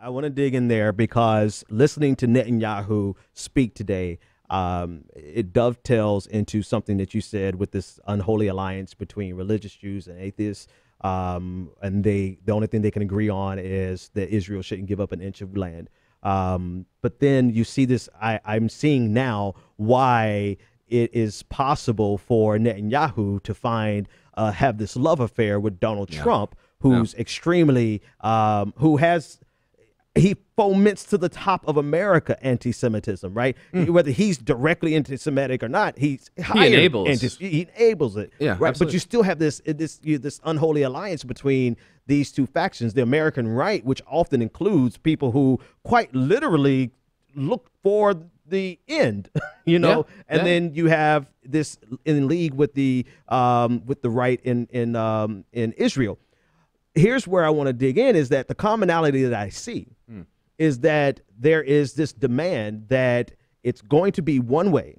I want to dig in there because listening to Netanyahu speak today, it dovetails into something that you said with this unholy alliance between religious Jews and atheists. And the only thing they can agree on is that Israel shouldn't give up an inch of land. But then you see this, I'm seeing now why it is possible for Netanyahu to have this love affair with Donald Trump, who's extremely, he foments to the top of America anti-Semitism, right? Whether he's directly anti-Semitic or not, he enables it. Yeah, right. Absolutely. But you still have this unholy alliance between these two factions: the American right, which often includes people who quite literally look for the end, and then you have this in league with the right in Israel. Here's where I want to dig in: is that the commonality that I see is that there is this demand that it's going to be one way,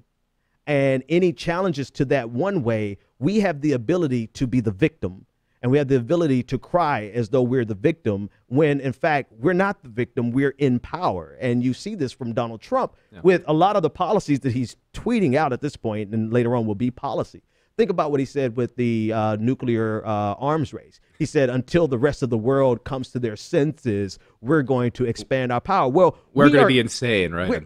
and any challenges to that one way, we have the ability to be the victim, and we have the ability to cry as though we're the victim, when in fact we're not the victim, we're in power. And you see this from Donald Trump with a lot of the policies that he's tweeting out at this point, and later on will be policy. Think about what he said with the nuclear arms race. He said, until the rest of the world comes to their senses, we're going to expand our power. Well, we're going to be insane, right?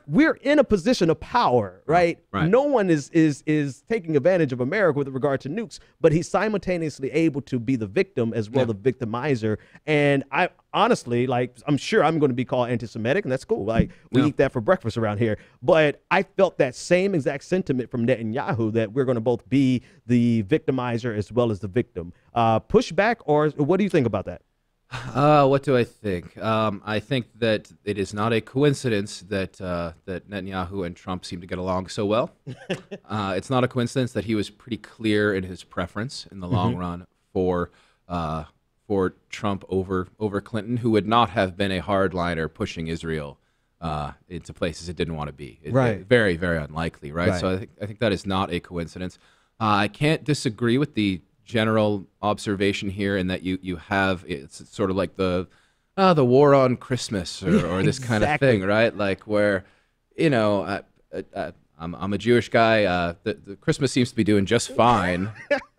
We're in a position of power, right? No one is taking advantage of America with regard to nukes, but he's simultaneously able to be the victim as well, the victimizer. And I honestly, I'm sure I'm going to be called anti-Semitic, and that's cool. We eat that for breakfast around here. But I felt that same exact sentiment from Netanyahu, that we're going to both be the victimizer as well as the victim. Pushback, or what do you think about that? What do I think? I think that it is not a coincidence that that Netanyahu and Trump seem to get along so well. It's not a coincidence that he was pretty clear in his preference in the long run for Trump over Clinton, who would not have been a hardliner pushing Israel into places it didn't want to be. Very, very unlikely, right? So I think that is not a coincidence. I can't disagree with the general observation here, in that you have, it's sort of like the war on Christmas or this kind of thing, right? Like where, I'm a Jewish guy. The Christmas seems to be doing just fine.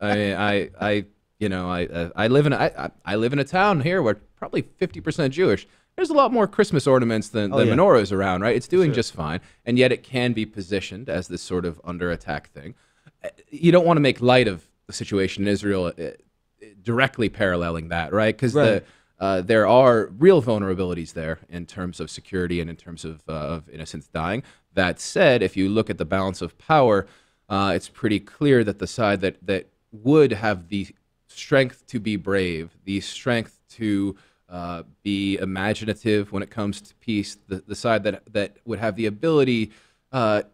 I live in a town here where probably 50% Jewish. There's a lot more Christmas ornaments than menorahs around, right? It's doing just fine, and yet it can be positioned as this sort of under attack thing. You don't want to make light of the situation in Israel directly paralleling that, right? Because there are real vulnerabilities there in terms of security and in terms of innocents dying. That said, if you look at the balance of power, it's pretty clear that the side that would have the strength to be brave, the strength to be imaginative when it comes to peace, the side that would have the ability and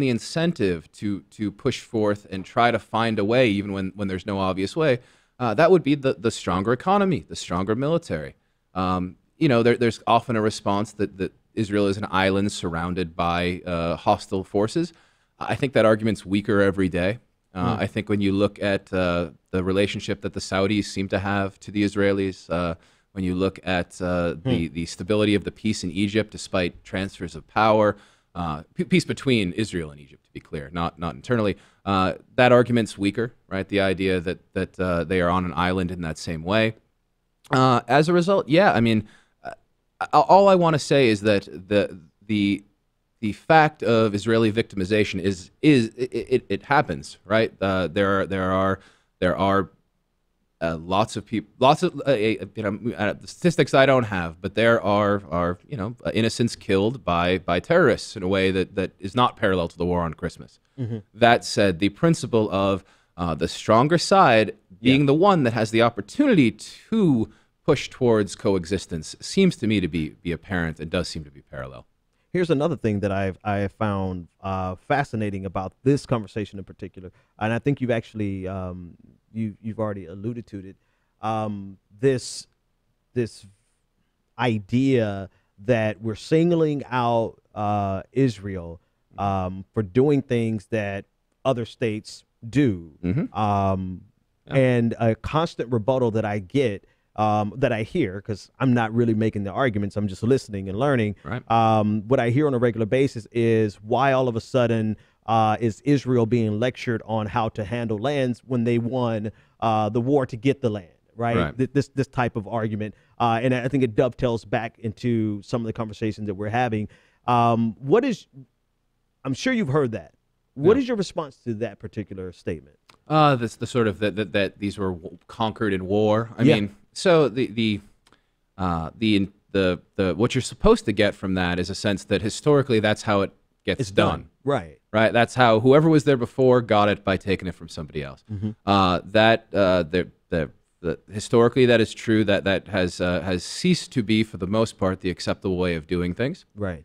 the incentive to push forth and try to find a way, even when there's no obvious way, that would be the stronger economy, the stronger military. There's often a response that Israel is an island surrounded by hostile forces. I think that argument's weaker every day. I think when you look at the relationship that the Saudis seem to have to the Israelis, when you look at the stability of the peace in Egypt despite transfers of power, peace between Israel and Egypt, to be clear, not internally, that argument's weaker, right? The idea that they are on an island in that same way. As a result, all I want to say is that the fact of Israeli victimization it happens, right? There are lots of people, the statistics I don't have, but there are innocents killed by terrorists in a way that is not parallel to the war on Christmas. That said, the principle of the stronger side being the one that has the opportunity to push towards coexistence seems to me to be apparent and does seem to be parallel. Here's another thing that I have found fascinating about this conversation in particular, and I think you've actually you've already alluded to it. This idea that we're singling out Israel for doing things that other states do, and a constant rebuttal that I get that I hear, because I'm not really making the arguments, I'm just listening and learning. Right. What I hear on a regular basis is why all of a sudden is Israel being lectured on how to handle lands when they won the war to get the land, right? This type of argument, and I think it dovetails back into some of the conversations that we're having. What is, I'm sure you've heard that. What is your response to that particular statement? That's the sort of that these were conquered in war. I mean, so the what you're supposed to get from that is a sense that historically that's how it gets done. Right. Right. That's how whoever was there before got it by taking it from somebody else. Historically that is true. That has ceased to be, for the most part, the acceptable way of doing things. Right.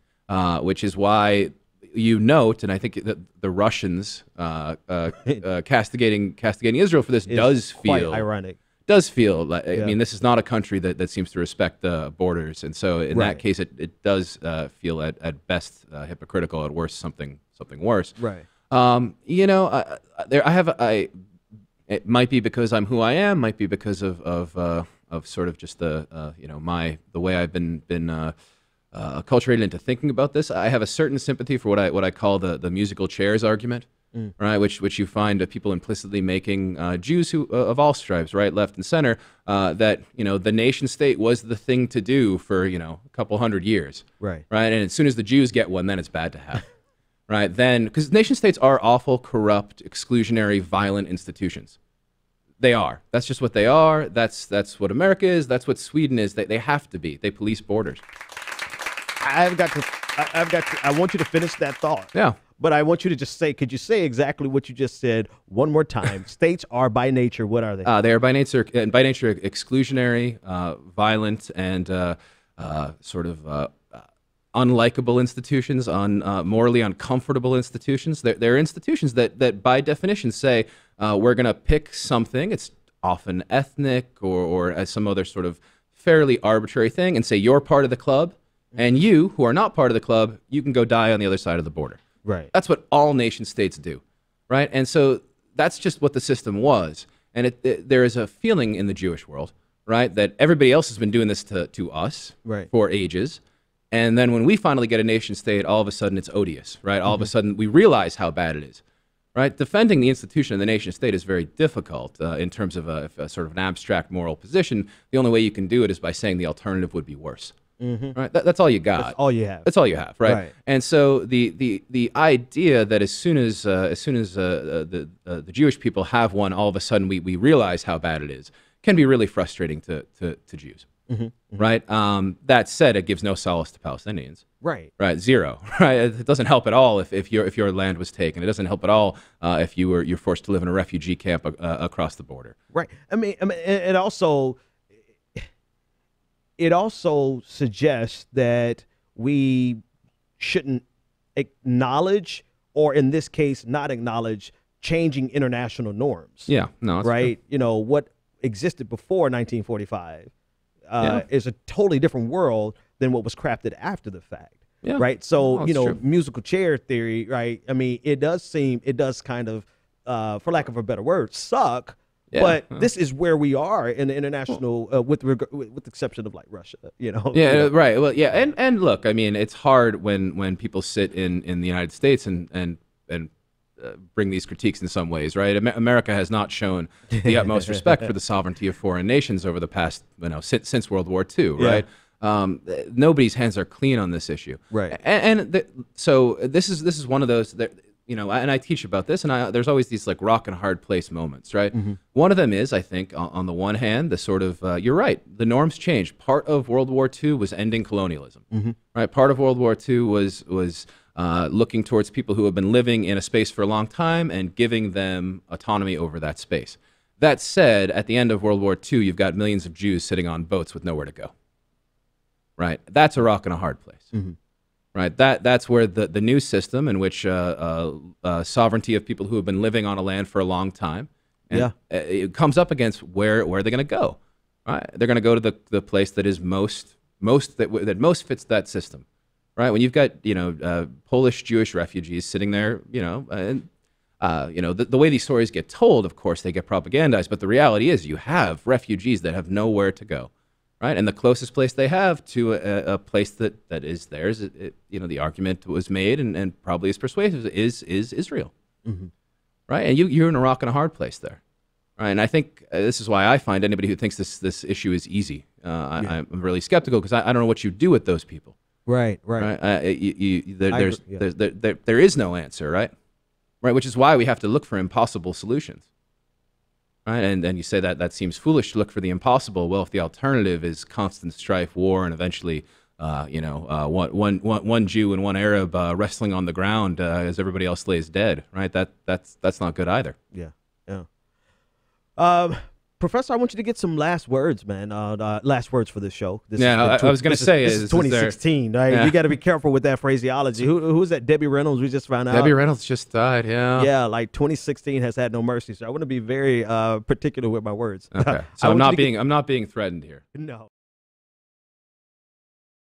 Which is why you note, and I think that the Russians castigating Israel for this does quite feel ironic. Does feel like, I mean, this is not a country that seems to respect the borders, and so in that case, it does feel at best hypocritical, at worst something worse. Right. You know, it might be because I'm who I am, might be because of sort of just the you know, the way I've been acculturated into thinking about this. I have a certain sympathy for what I call the musical chairs argument, right? Which you find people implicitly making Jews who of all stripes, right, left and center, that, you know, the nation state was the thing to do for, you know, a couple hundred years, right? And as soon as the Jews get one, then it's bad to have, right? Then, because nation states are awful, corrupt, exclusionary, violent institutions. They are. That's just what they are. That's what America is. That's what Sweden is. They have to be. They police borders. I want you to finish that thought. Yeah. But I want you to just say, could you say exactly what you just said one more time? States are by nature, what are they? They are by nature exclusionary, violent, and sort of unlikable institutions, morally uncomfortable institutions. They're institutions that by definition say we're going to pick something. It's often ethnic or as some other sort of fairly arbitrary thing, and say you're part of the club. And you, who are not part of the club, you can go die on the other side of the border. Right. That's what all nation states do, right? And so that's just what the system was. And there is a feeling in the Jewish world, right, that everybody else has been doing this to us for ages. And then when we finally get a nation state, all of a sudden it's odious, right? All of a sudden we realize how bad it is, right? Defending the institution of the nation state is very difficult in terms of a sort of an abstract moral position. The only way you can do it is by saying the alternative would be worse. Right, that's all you got. That's all you have. That's all you have, right? And so the idea that as soon as the Jewish people have one, all of a sudden we realize how bad it is, can be really frustrating to Jews, right? That said, it gives no solace to Palestinians, right? Zero, right? It doesn't help at all if your land was taken. It doesn't help at all if you're forced to live in a refugee camp across the border, right? I mean, it also suggests that we shouldn't acknowledge, or in this case, not acknowledge changing international norms. Yeah, no, that's right. True. You know, what existed before 1945 is a totally different world than what was crafted after the fact. Yeah. Right. So, true. Musical chair theory, right? I mean, it does kind of, for lack of a better word, suck. Yeah. But this is where we are in the international, with the exception of like Russia, you know. Yeah, right. Well, yeah, and look, I mean, it's hard when people sit in the United States and bring these critiques in some ways, right? America has not shown the utmost respect for the sovereignty of foreign nations over the past, since World War II, right? Nobody's hands are clean on this issue, right? So this is one of those that. And I teach about this, and there's always these like rock and hard place moments, right? One of them is, I think, on the one hand, the sort of, you're right, the norms changed. Part of World War II was ending colonialism, right? Part of World War II was looking towards people who have been living in a space for a long time and giving them autonomy over that space. That said, at the end of World War II, you've got millions of Jews sitting on boats with nowhere to go, right? That's a rock and a hard place. Right, that's where the new system in which sovereignty of people who have been living on a land for a long time, and it comes up against where are they going to go? Right, they're going to go to the place that is most fits that system. Right, when you've got Polish Jewish refugees sitting there, and The way these stories get told, of course, they get propagandized. But the reality is you have refugees that have nowhere to go, right? And the closest place they have to a place that is theirs, the argument was made and probably is persuasive, is Israel, right? And you're in a rock and a hard place there. Right, and I think this is why I find anybody who thinks this issue is easy, I'm really skeptical because I don't know what you do with those people. Right. There is no answer, right? Which is why we have to look for impossible solutions. Right, and then you say that seems foolish to look for the impossible. Well, if the alternative is constant strife, war, and eventually, one Jew and one Arab wrestling on the ground as everybody else lays dead, right? That's not good either. Yeah. Professor, I want you to get some last words, man. Last words for this show. I was going to say this is 2016, right? Yeah. You got to be careful with that phraseology. Who's that? Debbie Reynolds. We just found out. Debbie Reynolds just died. Yeah. Yeah, like 2016 has had no mercy. So I want to be very particular with my words. Okay. So I'm not being threatened here. No.